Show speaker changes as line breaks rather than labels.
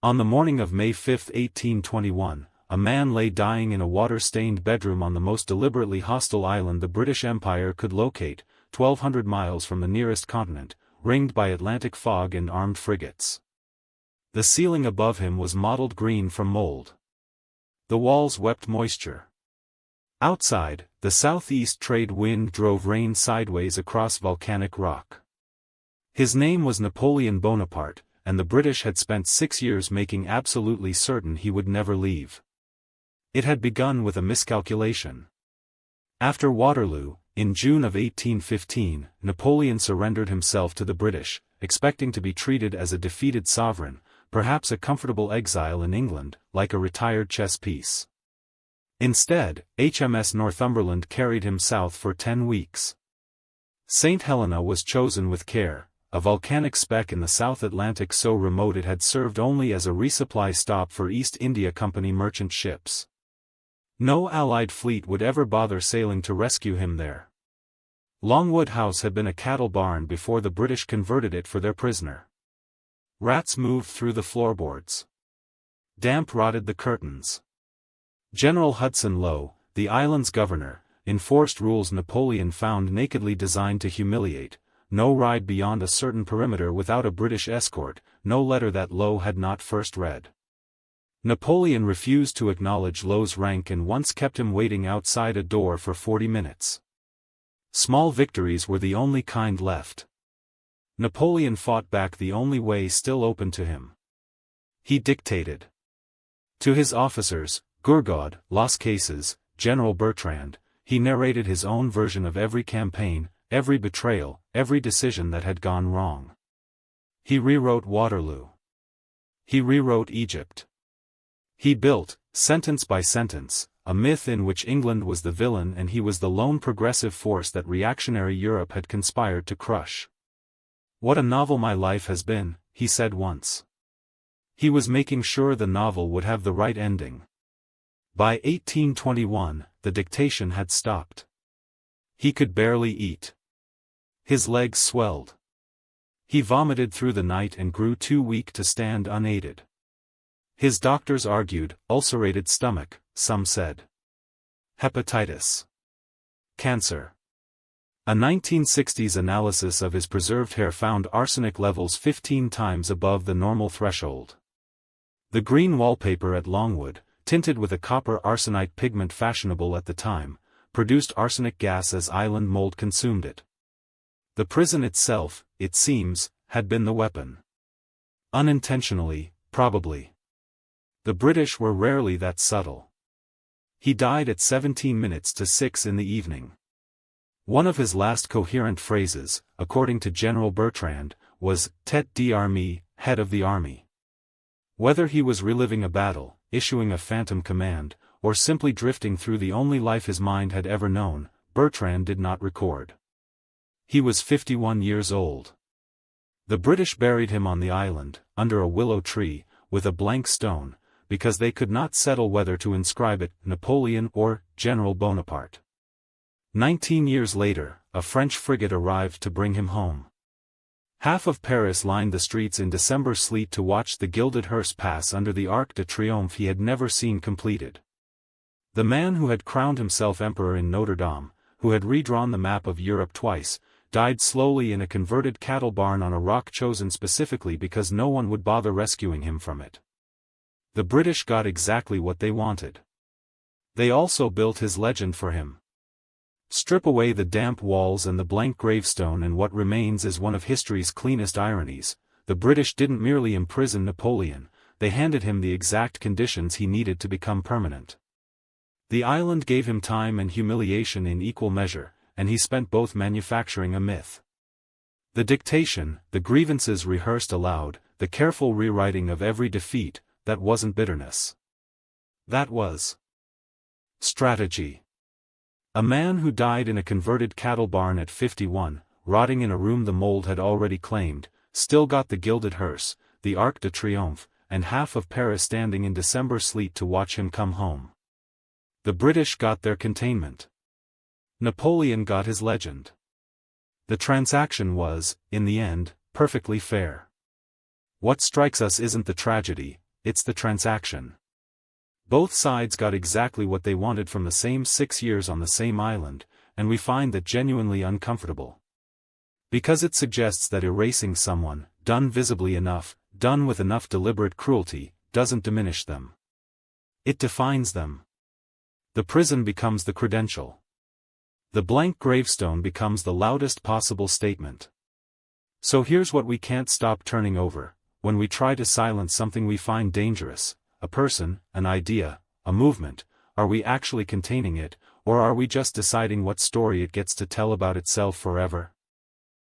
On the morning of May 5, 1821, a man lay dying in a water-stained bedroom on the most deliberately hostile island the British Empire could locate, 1,200 miles from the nearest continent, ringed by Atlantic fog and armed frigates. The ceiling above him was mottled green from mold. The walls wept moisture. Outside, the southeast trade wind drove rain sideways across volcanic rock. His name was Napoleon Bonaparte, and the British had spent 6 years making absolutely certain he would never leave. It had begun with a miscalculation. After Waterloo, in June of 1815, Napoleon surrendered himself to the British, expecting to be treated as a defeated sovereign, perhaps a comfortable exile in England, like a retired chess piece. Instead, HMS Northumberland carried him south for 10 weeks. Saint Helena was chosen with care, a volcanic speck in the South Atlantic so remote it had served only as a resupply stop for East India Company merchant ships. No Allied fleet would ever bother sailing to rescue him there. Longwood House had been a cattle barn before the British converted it for their prisoner. Rats moved through the floorboards. Damp rotted the curtains. General Hudson Lowe, the island's governor, enforced rules Napoleon found nakedly designed to humiliate: no ride beyond a certain perimeter without a British escort, no letter that Lowe had not first read. Napoleon refused to acknowledge Lowe's rank and once kept him waiting outside a door for 40 minutes. Small victories were the only kind left. Napoleon fought back the only way still open to him. He dictated. To his officers, Gourgaud, Las Cases, General Bertrand, he narrated his own version of every campaign, every betrayal, every decision that had gone wrong. He rewrote Waterloo. He rewrote Egypt. He built, sentence by sentence, a myth in which England was the villain and he was the lone progressive force that reactionary Europe had conspired to crush. "What a novel my life has been," he said once. He was making sure the novel would have the right ending. By 1821, the dictation had stopped. He could barely eat. His legs swelled. He vomited through the night and grew too weak to stand unaided. His doctors argued: ulcerated stomach, some said. Hepatitis. Cancer. A 1960s analysis of his preserved hair found arsenic levels 15 times above the normal threshold. The green wallpaper at Longwood, tinted with a copper arsenite pigment fashionable at the time, produced arsenic gas as island mold consumed it. The prison itself, it seems, had been the weapon. Unintentionally, probably. The British were rarely that subtle. He died at 17 minutes to 6 in the evening. One of his last coherent phrases, according to General Bertrand, was "Tête d'armée," head of the army. Whether he was reliving a battle, issuing a phantom command, or simply drifting through the only life his mind had ever known, Bertrand did not record. He was 51 years old. The British buried him on the island, under a willow tree, with a blank stone, because they could not settle whether to inscribe it Napoleon or General Bonaparte. 19 years later, a French frigate arrived to bring him home. Half of Paris lined the streets in December sleet to watch the gilded hearse pass under the Arc de Triomphe he had never seen completed. The man who had crowned himself emperor in Notre Dame, who had redrawn the map of Europe twice, died slowly in a converted cattle barn on a rock chosen specifically because no one would bother rescuing him from it. The British got exactly what they wanted. They also built his legend for him. Strip away the damp walls and the blank gravestone and what remains is one of history's cleanest ironies: the British didn't merely imprison Napoleon, they handed him the exact conditions he needed to become permanent. The island gave him time and humiliation in equal measure, and he spent both manufacturing a myth. The dictation, the grievances rehearsed aloud, the careful rewriting of every defeat, that wasn't bitterness. That was strategy. A man who died in a converted cattle barn at 51, rotting in a room the mold had already claimed, still got the gilded hearse, the Arc de Triomphe, and half of Paris standing in December sleet to watch him come home. The British got their containment. Napoleon got his legend. The transaction was, in the end, perfectly fair. What strikes us isn't the tragedy, it's the transaction. Both sides got exactly what they wanted from the same 6 years on the same island, and we find that genuinely uncomfortable. Because it suggests that erasing someone, done visibly enough, done with enough deliberate cruelty, doesn't diminish them. It defines them. The prison becomes the credential. The blank gravestone becomes the loudest possible statement. So here's what we can't stop turning over: when we try to silence something we find dangerous, a person, an idea, a movement, are we actually containing it, or are we just deciding what story it gets to tell about itself forever?